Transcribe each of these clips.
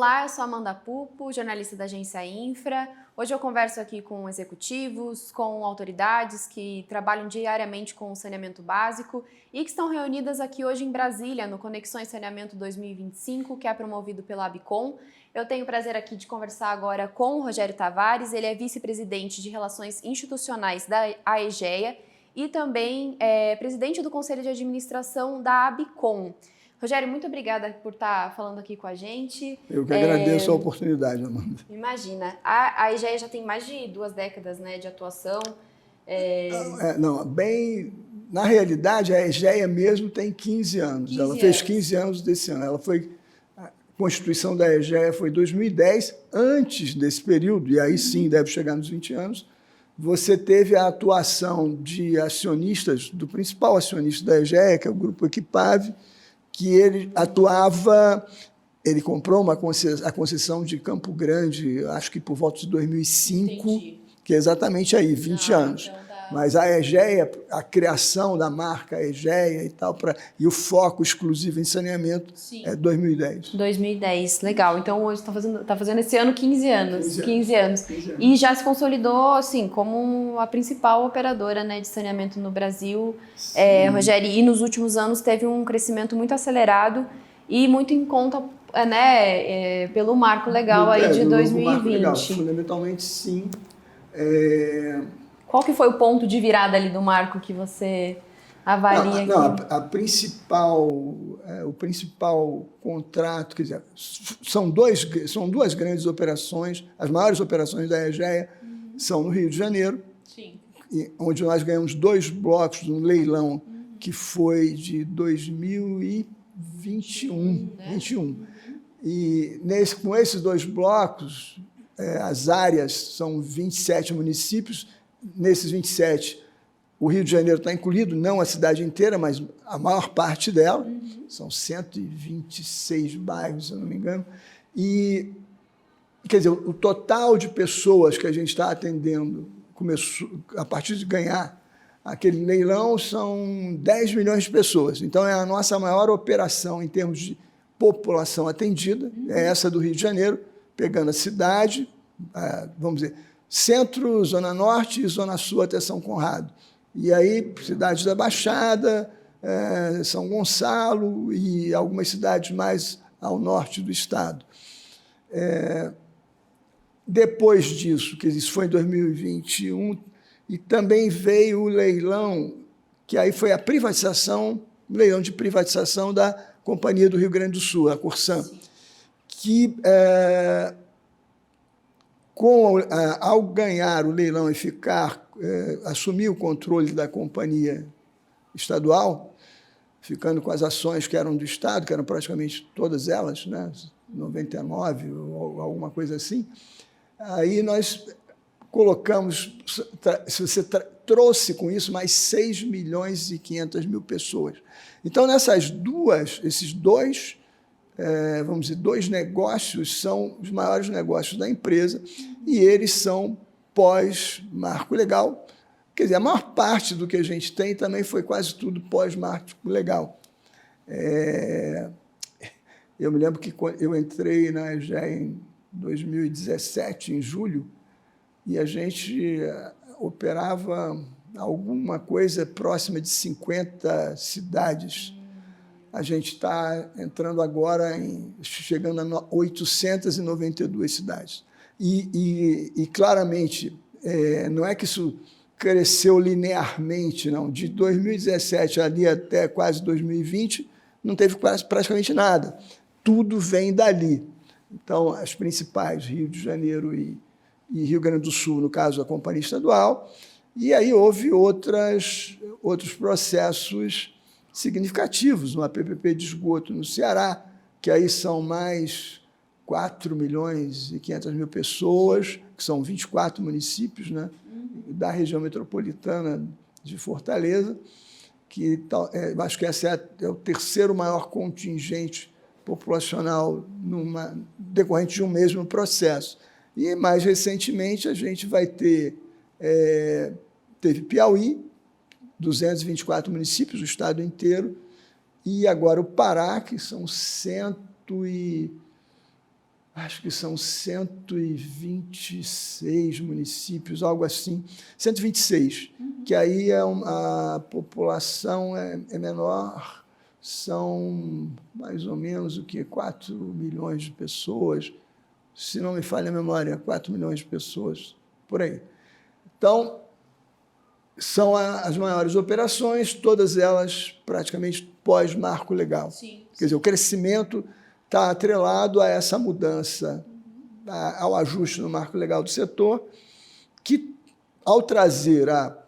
Olá, eu sou Amanda Pupo, jornalista da agência Infra. Hoje eu converso aqui com executivos, com autoridades que trabalham diariamente com o saneamento básico e que estão reunidas aqui hoje em Brasília, no Conexões Saneamento 2025, que é promovido pela ABCOM. Eu tenho o prazer aqui de conversar agora com o Rogério Tavares, ele é vice-presidente de Relações Institucionais da AEGEA e também presidente do Conselho de Administração da ABCOM. Rogério, muito obrigada por estar falando aqui com a gente. Eu que agradeço a oportunidade, Amanda. Imagina, a AEGEA já tem mais de 2 décadas, né, de atuação. Na realidade, a AEGEA mesmo tem 15 anos. Ela fez 15 anos desse ano. A constituição da AEGEA foi em 2010, antes desse período, e aí sim deve chegar nos 20 anos, você teve a atuação de acionistas, do principal acionista da AEGEA, que é o Grupo Equipave, que ele atuava, ele comprou a concessão de Campo Grande, acho que por volta de 2005, Entendi. Que é exatamente aí, 20 anos. Então tá. Mas a AEGEA, a criação da marca AEGEA e tal, e o foco exclusivo em saneamento é 2010. 2010, legal. Então hoje está fazendo esse ano 15 anos. 15 anos. E já se consolidou assim, como a principal operadora, né, de saneamento no Brasil. Rogério, e nos últimos anos teve um crescimento muito acelerado e muito em conta, né, pelo marco legal aí de 2020. Marco legal, fundamentalmente, sim. Qual que foi o ponto de virada ali do marco que você avalia? O principal contrato, quer dizer, são duas grandes operações, as maiores operações da AEGEA são no Rio de Janeiro, Sim. Onde nós ganhamos 2 blocos no leilão que foi de 2021. E com esses 2 blocos, as áreas são 27 municípios. Nesses 27, o Rio de Janeiro está incluído, não a cidade inteira, mas a maior parte dela. São 126 bairros, se eu não me engano. E, quer dizer, o total de pessoas que a gente está atendendo começou, a partir de ganhar aquele leilão, são 10 milhões de pessoas. Então, é a nossa maior operação em termos de população atendida, é essa do Rio de Janeiro, pegando a cidade, vamos dizer, Centro, Zona Norte e Zona Sul até São Conrado. E aí, cidades da Baixada, São Gonçalo e algumas cidades mais ao norte do estado. Depois disso, que isso foi em 2021, e também veio o leilão, que aí foi a privatização, o leilão de privatização da Companhia do Rio Grande do Sul, a Corsan, que ao ganhar o leilão e assumir o controle da companhia estadual, ficando com as ações que eram do Estado, que eram praticamente todas elas, né, 99 ou alguma coisa assim, aí nós colocamos, se você trouxe com isso mais 6 milhões e 500 mil pessoas. Então, esses dois, vamos dizer, 2 negócios são os maiores negócios da empresa e eles são pós-marco legal. Quer dizer, a maior parte do que a gente tem também foi quase tudo pós-marco legal. Eu me lembro que eu entrei na AEGEA em 2017, em julho, e a gente operava alguma coisa próxima de 50 cidades. A gente está entrando agora, chegando a 892 cidades. E claramente, não é que isso cresceu linearmente, não. De 2017 ali até quase 2020, não teve praticamente nada. Tudo vem dali. Então, as principais, Rio de Janeiro e Rio Grande do Sul, no caso, a Companhia Estadual, e aí houve outros processos significativos, uma PPP de esgoto no Ceará, que aí são mais 4 milhões e 500 mil pessoas, que são 24 municípios, né, da região metropolitana de Fortaleza, que acho que esse é o 3º maior contingente populacional decorrente de um mesmo processo. E, mais recentemente, a gente vai teve Piauí, 224 municípios, o estado inteiro, e agora o Pará, que são acho que são 126 municípios, algo assim, 126, que aí a população é menor, são mais ou menos o que 4 milhões de pessoas, se não me falha a memória, 4 milhões de pessoas, por aí. Então, são as maiores operações, todas elas praticamente pós-marco legal. Sim. Quer dizer, o crescimento está atrelado a essa mudança, ao ajuste no marco legal do setor, que, ao trazer a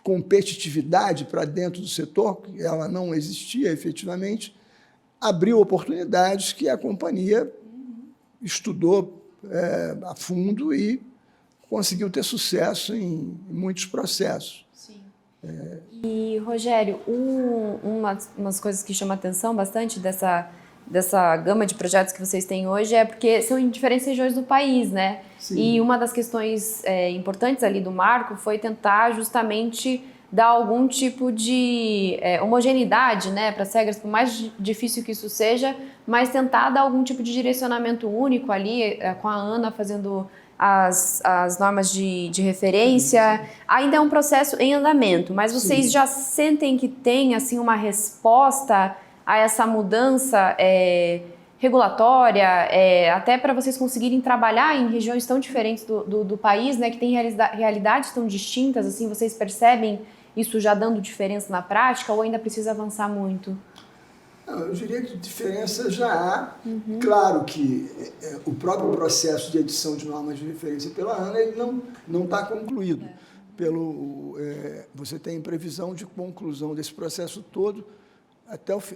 competitividade para dentro do setor, ela não existia efetivamente, abriu oportunidades que a companhia estudou a fundo e conseguiu ter sucesso em muitos processos. Sim. E, Rogério, umas coisas que chamam a atenção bastante dessa gama de projetos que vocês têm hoje é porque são em diferentes regiões do país, né? Sim. E uma das questões importantes ali do marco foi tentar justamente dar algum tipo de homogeneidade, né, para as regras, por mais difícil que isso seja, mas tentar dar algum tipo de direcionamento único ali, com a Ana fazendo as normas de referência. Ainda é um processo em andamento, mas vocês já sentem que tem assim, uma resposta a essa mudança regulatória, até para vocês conseguirem trabalhar em regiões tão diferentes do país, né, que tem realidades tão distintas, assim, vocês percebem isso já dando diferença na prática ou ainda precisa avançar muito? Não, eu diria que diferença já há. Claro que o próprio processo de edição de normas de referência pela ANA ele não está concluído. Você tem previsão de conclusão desse processo todo,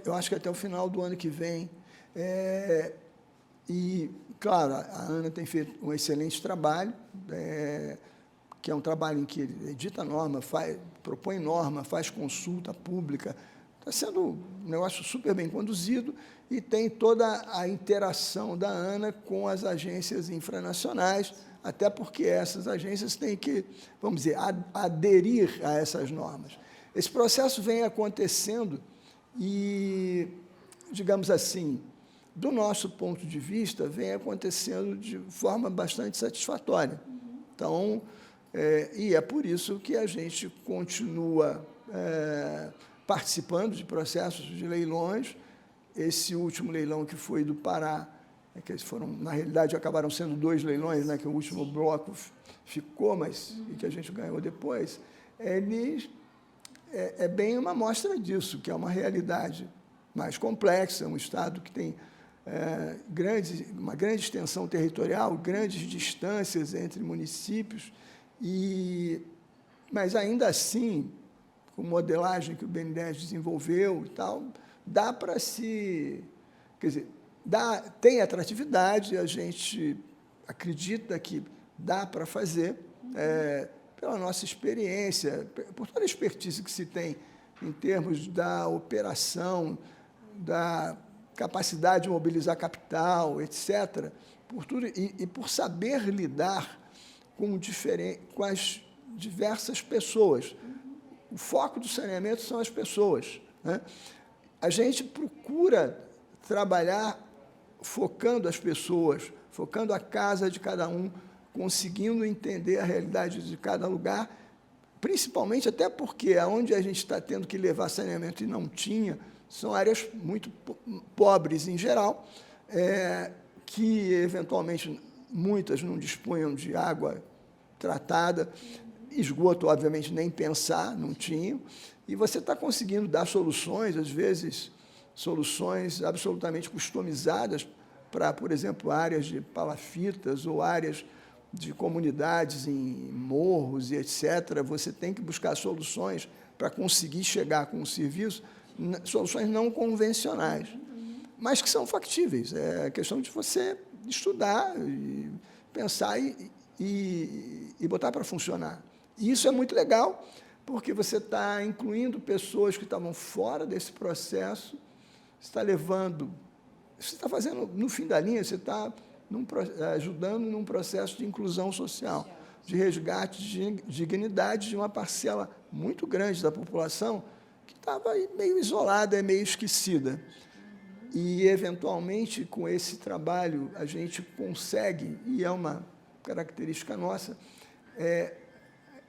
eu acho que até o final do ano que vem. E, claro, a ANA tem feito um excelente trabalho, que é um trabalho em que edita norma, propõe norma, faz consulta pública. Está sendo um negócio super bem conduzido e tem toda a interação da ANA com as agências infranacionais, até porque essas agências têm que, vamos dizer, aderir a essas normas. Esse processo vem acontecendo e, digamos assim, do nosso ponto de vista, vem acontecendo de forma bastante satisfatória. Então, e é por isso que a gente continua participando de processos de leilões. Esse último leilão que foi do Pará, que foram, na realidade, acabaram sendo 2 leilões, né, que o último bloco ficou, mas e que a gente ganhou depois, ele é bem uma amostra disso, que é uma realidade mais complexa, um estado que tem uma grande extensão territorial, grandes distâncias entre municípios, mas ainda assim, com modelagem que o BNDES desenvolveu e tal, dá para se... Quer dizer, tem atratividade, a gente acredita que dá para fazer, pela nossa experiência, por toda a expertise que se tem em termos da operação, da capacidade de mobilizar capital, etc., por tudo, e por saber lidar com as diversas pessoas. O foco do saneamento são as pessoas, né? A gente procura trabalhar focando as pessoas, focando a casa de cada um, conseguindo entender a realidade de cada lugar, principalmente até porque aonde a gente está tendo que levar saneamento e não tinha, são áreas muito pobres em geral, que eventualmente muitas não dispunham de água tratada, esgoto, obviamente, nem pensar, não tinham, e você está conseguindo dar soluções, às vezes, soluções absolutamente customizadas para, por exemplo, áreas de palafitas ou áreas de comunidades em morros e etc. Você tem que buscar soluções para conseguir chegar com o serviço, soluções não convencionais, mas que são factíveis. É questão de você estudar, e pensar e botar para funcionar. E isso é muito legal, porque você está incluindo pessoas que estavam fora desse processo, você está fazendo, no fim da linha, você está ajudando num processo de inclusão social, de resgate de dignidade de uma parcela muito grande da população que estava meio isolada, meio esquecida. E, eventualmente, com esse trabalho, a gente consegue, e é uma característica nossa,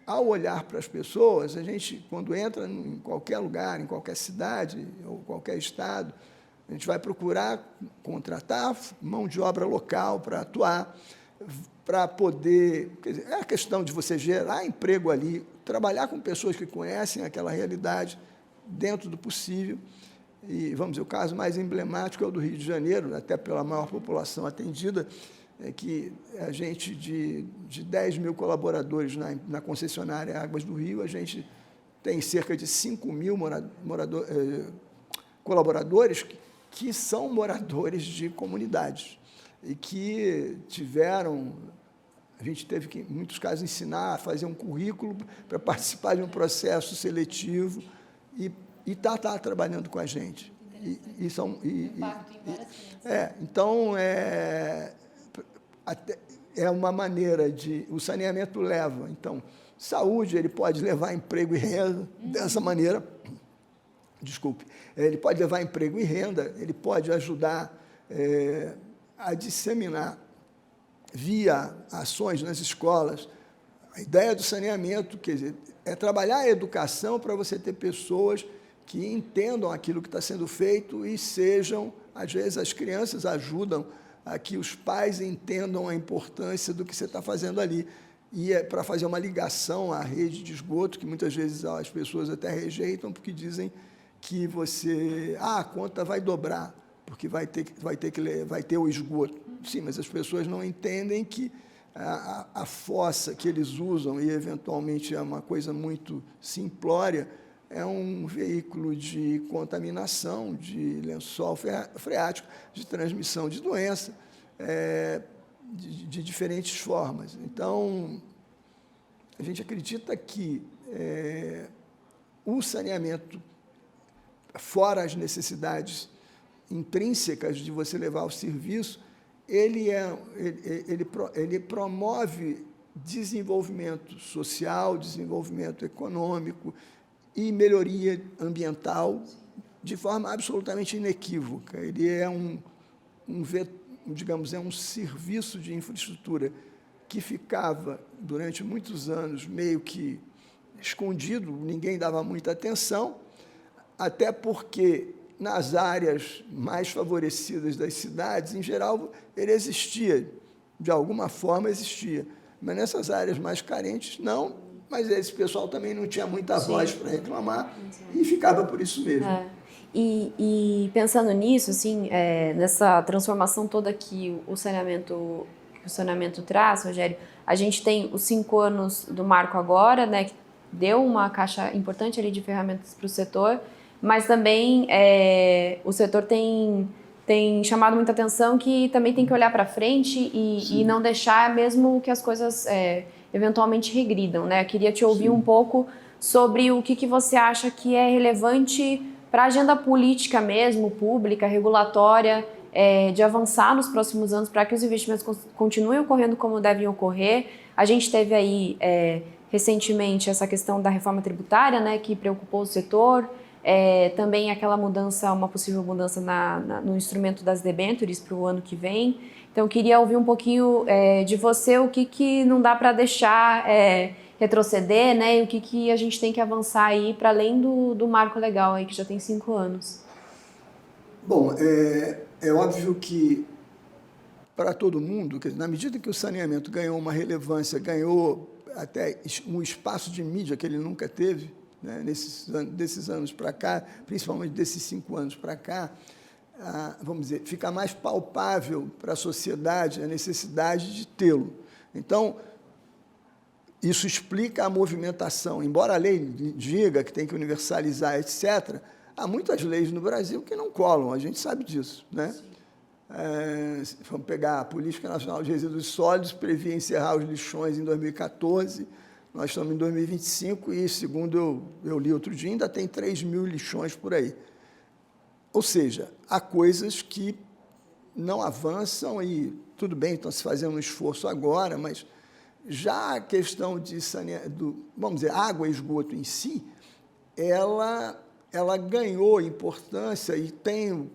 ao olhar para as pessoas, a gente, quando entra em qualquer lugar, em qualquer cidade ou qualquer estado, a gente vai procurar contratar mão de obra local para atuar, para poder... Quer dizer, é a questão de você gerar emprego ali, trabalhar com pessoas que conhecem aquela realidade dentro do possível. E, vamos dizer, o caso mais emblemático é o do Rio de Janeiro, até pela maior população atendida, é que a gente, de 10 mil colaboradores na concessionária Águas do Rio, a gente tem cerca de 5 mil colaboradores que são moradores de comunidades e que tiveram... A gente teve que, em muitos casos, ensinar a fazer um currículo para participar de um processo seletivo e está trabalhando com a gente. Então, é uma maneira de... O saneamento leva. Então, saúde, ele pode levar emprego e renda dessa maneira. Desculpe. Ele pode levar emprego e renda, ele pode ajudar a disseminar, via ações nas escolas, a ideia do saneamento, quer dizer, é trabalhar a educação para você ter pessoas que entendam aquilo que está sendo feito e sejam, às vezes as crianças ajudam a que os pais entendam a importância do que você está fazendo ali. E é para fazer uma ligação à rede de esgoto, que muitas vezes as pessoas até rejeitam, porque dizem que a conta vai dobrar, porque vai ter o esgoto. Sim, mas as pessoas não entendem que a fossa que eles usam, e eventualmente é uma coisa muito simplória, é um veículo de contaminação, de lençol freático, de transmissão de doença, de diferentes formas. Então, a gente acredita que o saneamento, fora as necessidades intrínsecas de você levar o serviço, ele promove desenvolvimento social, desenvolvimento econômico e melhoria ambiental de forma absolutamente inequívoca. Ele é digamos, um serviço de infraestrutura que ficava, durante muitos anos, meio que escondido, ninguém dava muita atenção, até porque, nas áreas mais favorecidas das cidades, em geral, ele existia, de alguma forma existia, mas nessas áreas mais carentes, não, mas esse pessoal também não tinha muita voz para reclamar e ficava por isso mesmo. E pensando nisso, assim, nessa transformação toda que o saneamento traz, Rogério, a gente tem os 5 anos do marco agora, né, que deu uma caixa importante ali de ferramentas para o setor, mas também o setor tem chamado muita atenção, que também tem que olhar para frente e não deixar mesmo que as coisas eventualmente regridam, né? Eu queria te ouvir um pouco sobre o que você acha que é relevante para a agenda política mesmo, pública, regulatória, de avançar nos próximos anos para que os investimentos continuem ocorrendo como devem ocorrer. A gente teve aí recentemente essa questão da reforma tributária, né, que preocupou o setor, também aquela mudança, uma possível mudança no instrumento das debêntures para o ano que vem. Então, eu queria ouvir um pouquinho de você o que não dá para deixar retroceder, né, e o que a gente tem que avançar aí para além do marco legal, aí, que já tem 5 anos. Bom, é óbvio que para todo mundo, na medida que o saneamento ganhou uma relevância, ganhou até um espaço de mídia que ele nunca teve, né, desses anos para cá, principalmente desses 5 anos para cá, vamos dizer, fica mais palpável para a sociedade a necessidade de tê-lo. Então, isso explica a movimentação. Embora a lei diga que tem que universalizar, etc., há muitas leis no Brasil que não colam, a gente sabe disso, né? Vamos pegar a Política Nacional de Resíduos Sólidos, previa encerrar os lixões em 2014, nós estamos em 2025 e, segundo eu li outro dia, ainda tem 3 mil lixões por aí. Ou seja, há coisas que não avançam e, tudo bem, estão se fazendo um esforço agora, mas já a questão de saneamento, vamos dizer, água e esgoto em si, ela ganhou importância e tem,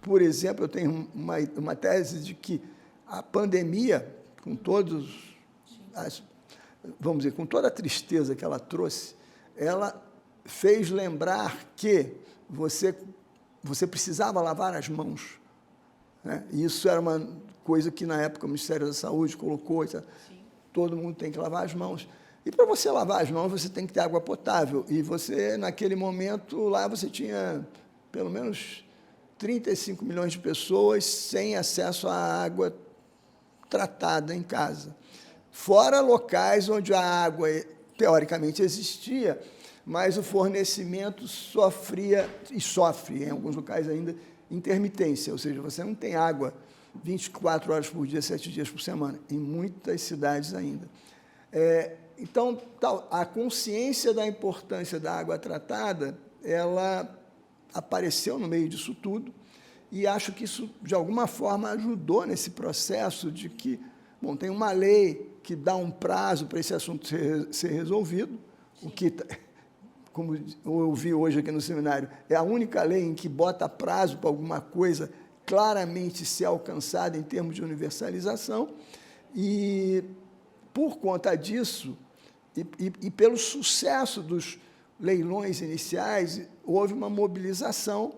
por exemplo, eu tenho uma tese de que a pandemia, com todos vamos dizer, com toda a tristeza que ela trouxe, ela fez lembrar que você precisava lavar as mãos, né? E isso era uma coisa que, na época, o Ministério da Saúde colocou, todo mundo tem que lavar as mãos. E, para você lavar as mãos, você tem que ter água potável. E você, naquele momento, lá você tinha, pelo menos, 35 milhões de pessoas sem acesso à água tratada em casa. Fora locais onde a água, teoricamente, existia, mas o fornecimento sofria, e sofre, em alguns locais ainda, intermitência, ou seja, você não tem água 24 horas por dia, 7 dias por semana, em muitas cidades ainda. Então, a consciência da importância da água tratada, ela apareceu no meio disso tudo, e acho que isso, de alguma forma, ajudou nesse processo de que, bom, tem uma lei que dá um prazo para esse assunto ser resolvido, o que, como eu vi hoje aqui no seminário, é a única lei em que bota prazo para alguma coisa claramente ser alcançada em termos de universalização, e, por conta disso, e pelo sucesso dos leilões iniciais, houve uma mobilização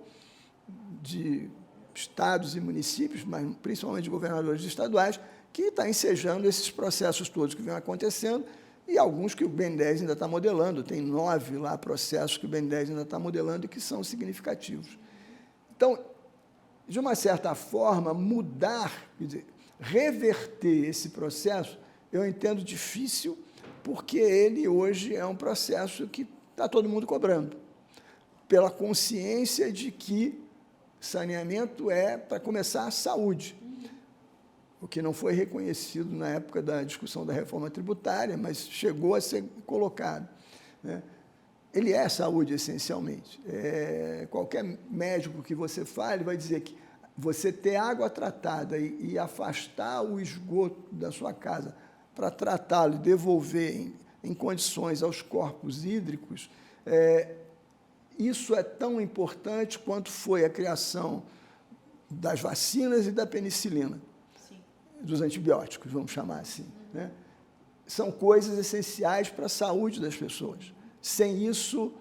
de estados e municípios, mas principalmente de governadores estaduais, que está ensejando esses processos todos que vêm acontecendo, e alguns que o BNDES ainda está modelando. Tem 9 lá processos que o BNDES ainda está modelando e que são significativos. Então, de uma certa forma, mudar, quer dizer, reverter esse processo, eu entendo difícil, porque ele hoje é um processo que está todo mundo cobrando, pela consciência de que saneamento é, para começar, a saúde, o que não foi reconhecido na época da discussão da reforma tributária, mas chegou a ser colocado, né? Ele é saúde, essencialmente. Qualquer médico que você fale vai dizer que você ter água tratada e afastar o esgoto da sua casa para tratá-lo e devolver em condições aos corpos hídricos, isso é tão importante quanto foi a criação das vacinas e da penicilina, dos antibióticos, vamos chamar assim, né? São coisas essenciais para a saúde das pessoas. Sem isso,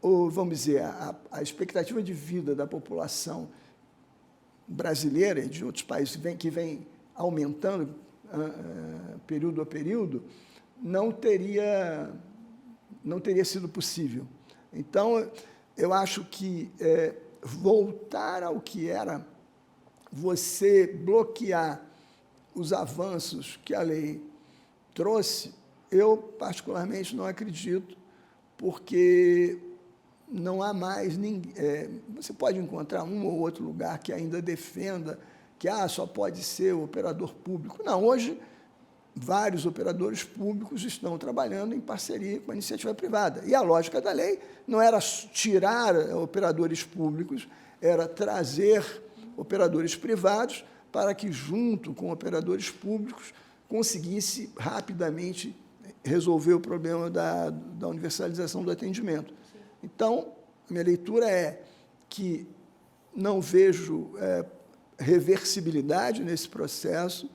vamos dizer, a expectativa de vida da população brasileira e de outros países que vem aumentando período a período, não teria sido possível. Então, eu acho que voltar ao que era, você bloquear os avanços que a lei trouxe, eu, particularmente, não acredito, porque não há mais ninguém. Você pode encontrar um ou outro lugar que ainda defenda que só pode ser o operador público. Não, hoje, vários operadores públicos estão trabalhando em parceria com a iniciativa privada. E a lógica da lei não era tirar operadores públicos, era trazer operadores privados para que, junto com operadores públicos, conseguisse rapidamente resolver o problema da universalização do atendimento. Então, a minha leitura é que não vejo reversibilidade nesse processo.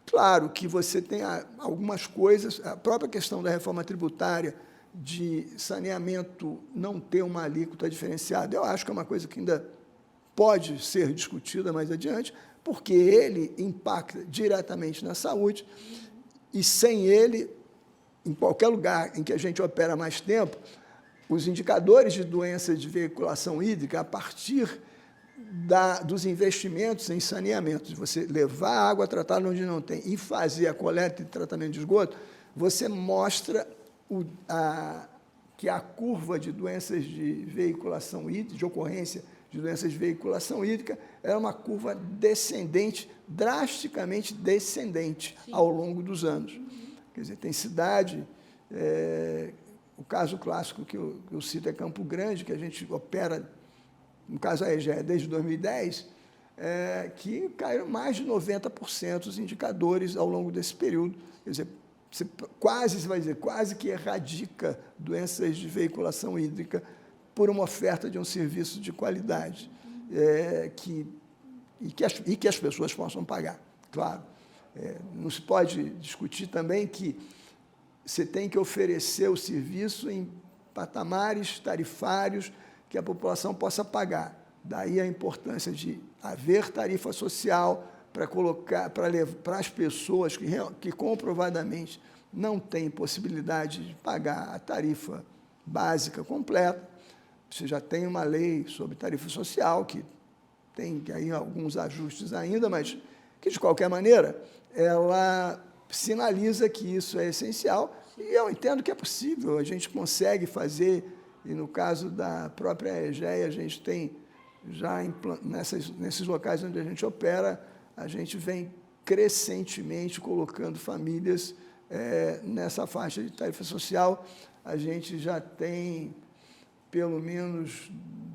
Claro que você tem algumas coisas, a própria questão da reforma tributária, de saneamento não ter uma alíquota diferenciada, eu acho que é uma coisa que ainda pode ser discutida mais adiante, porque ele impacta diretamente na saúde, e sem ele, em qualquer lugar em que a gente opera mais tempo, os indicadores de doenças de veiculação hídrica, a partir dos investimentos em saneamento, de você levar a água tratada onde não tem e fazer a coleta e tratamento de esgoto, você mostra que a curva de doenças de veiculação hídrica, de ocorrência de doenças de veiculação hídrica, é uma curva descendente, drasticamente descendente, ao longo dos anos. Quer dizer, tem cidade, o caso clássico que eu cito é Campo Grande, que a gente opera, no caso a EGE, desde 2010, que caíram mais de 90% os indicadores ao longo desse período. Quer dizer, você vai dizer, quase que erradica doenças de veiculação hídrica por uma oferta de um serviço de qualidade, que e que as pessoas possam pagar, claro. Não se pode discutir também que você tem que oferecer o serviço em patamares tarifários que a população possa pagar. Daí a importância de haver tarifa social para colocar, para as pessoas que comprovadamente não têm possibilidade de pagar a tarifa básica completa. Você já tem uma lei sobre tarifa social que tem aí alguns ajustes ainda, mas que, de qualquer maneira, ela sinaliza que isso é essencial. E eu entendo que é possível, a gente consegue fazer, e no caso da própria EGEA, a gente tem já nesses locais onde a gente opera, a gente vem crescentemente colocando famílias nessa faixa de tarifa social. A gente já tem pelo menos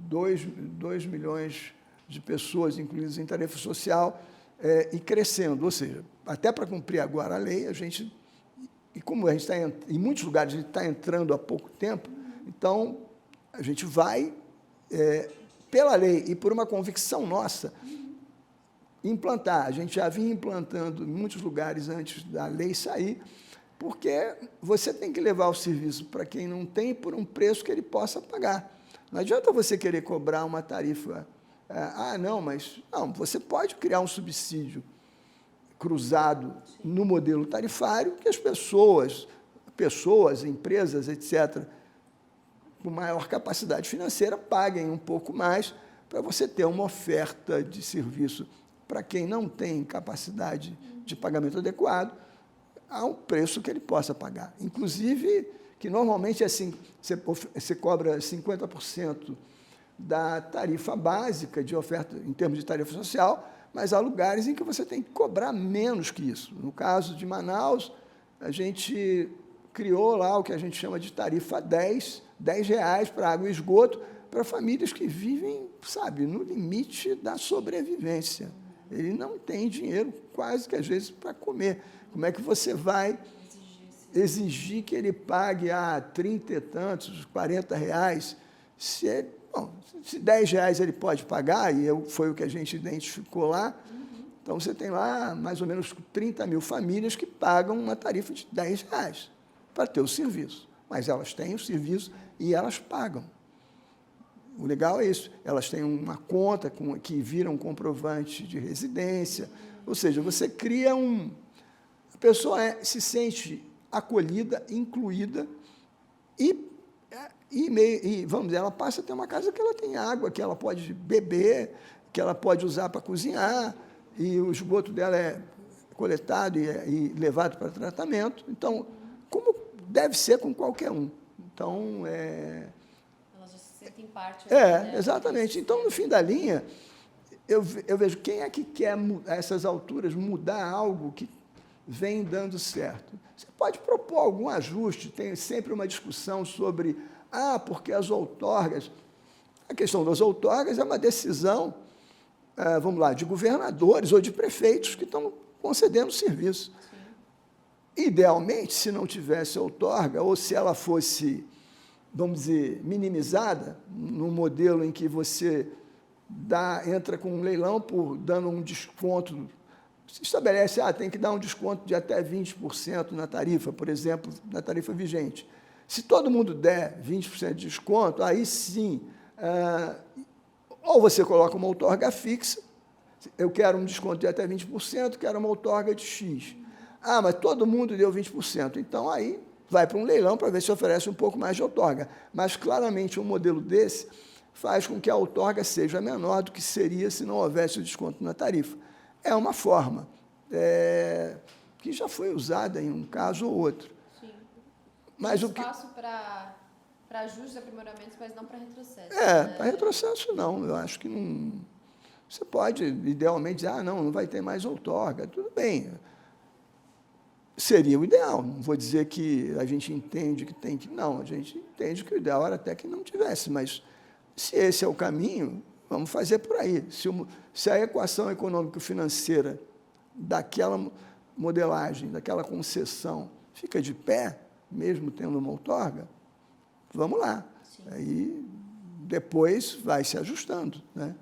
2 milhões de pessoas incluídas em tarifa social e crescendo, ou seja, até para cumprir agora a lei, a gente, e como a gente está em muitos lugares, a gente está entrando há pouco tempo, então a gente vai, pela lei e por uma convicção nossa, implantar. A gente já vinha implantando em muitos lugares antes da lei sair, porque você tem que levar o serviço para quem não tem por um preço que ele possa pagar. Não adianta você querer cobrar uma tarifa. Não, você pode criar um subsídio cruzado no modelo tarifário que as pessoas, empresas, etc., com maior capacidade financeira, paguem um pouco mais para você ter uma oferta de serviço para quem não tem capacidade de pagamento adequado, a um preço que ele possa pagar. Inclusive, que normalmente é assim, você cobra 50% da tarifa básica de oferta em termos de tarifa social, mas há lugares em que você tem que cobrar menos que isso. No caso de Manaus, a gente criou lá o que a gente chama de tarifa 10 reais para água e esgoto, para famílias que vivem, sabe, no limite da sobrevivência. Ele não tem dinheiro, quase que às vezes, para comer. Como é que você vai exigir que ele pague 30 e tantos, 40 reais? Se 10 reais ele pode pagar, e foi o que a gente identificou lá, então você tem lá mais ou menos 30 mil famílias que pagam uma tarifa de 10 reais para ter o serviço. Mas elas têm o serviço e elas pagam. O legal é isso, elas têm uma conta que vira um comprovante de residência, ou seja, você cria a pessoa se sente acolhida, incluída e vamos dizer, ela passa a ter uma casa que ela tem água, que ela pode beber, que ela pode usar para cozinhar, e o esgoto dela é coletado e levado para tratamento. Então, como deve ser com qualquer um. Então, elas já se sentem parte. Exatamente. Então, no fim da linha, eu vejo quem é que quer, a essas alturas, mudar algo que vem dando certo. Você pode propor algum ajuste, tem sempre uma discussão sobre, porque as outorgas... A questão das outorgas é uma decisão, vamos lá, de governadores ou de prefeitos que estão concedendo serviço. Sim. Idealmente, se não tivesse outorga, ou se ela fosse, vamos dizer, minimizada, num modelo em que você entra com um leilão dando um desconto, se estabelece, tem que dar um desconto de até 20% na tarifa, por exemplo, na tarifa vigente. Se todo mundo der 20% de desconto, aí sim, ou você coloca uma outorga fixa, eu quero um desconto de até 20%, quero uma outorga de X. Mas todo mundo deu 20%, então aí vai para um leilão para ver se oferece um pouco mais de outorga. Mas, claramente, um modelo desse faz com que a outorga seja menor do que seria se não houvesse o desconto na tarifa. É uma forma que já foi usada em um caso ou outro. Sim. Mas tem espaço para ajustes e aprimoramentos, mas não para retrocesso. Para retrocesso não. Eu acho que não... Você pode, idealmente, dizer, não vai ter mais outorga. Tudo bem. Seria o ideal. Não vou dizer que a gente entende que tem que... Não, a gente entende que o ideal era até que não tivesse, mas se esse é o caminho, vamos fazer por aí. Se a equação econômico-financeira daquela modelagem, daquela concessão, fica de pé, mesmo tendo uma outorga, vamos lá. Sim. Aí, depois, vai se ajustando. Né?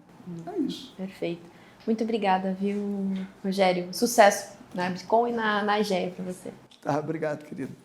É isso. Perfeito. Muito obrigada, viu, Rogério? Sucesso na Abscom e na EGEA para você. Tá, obrigado, querido.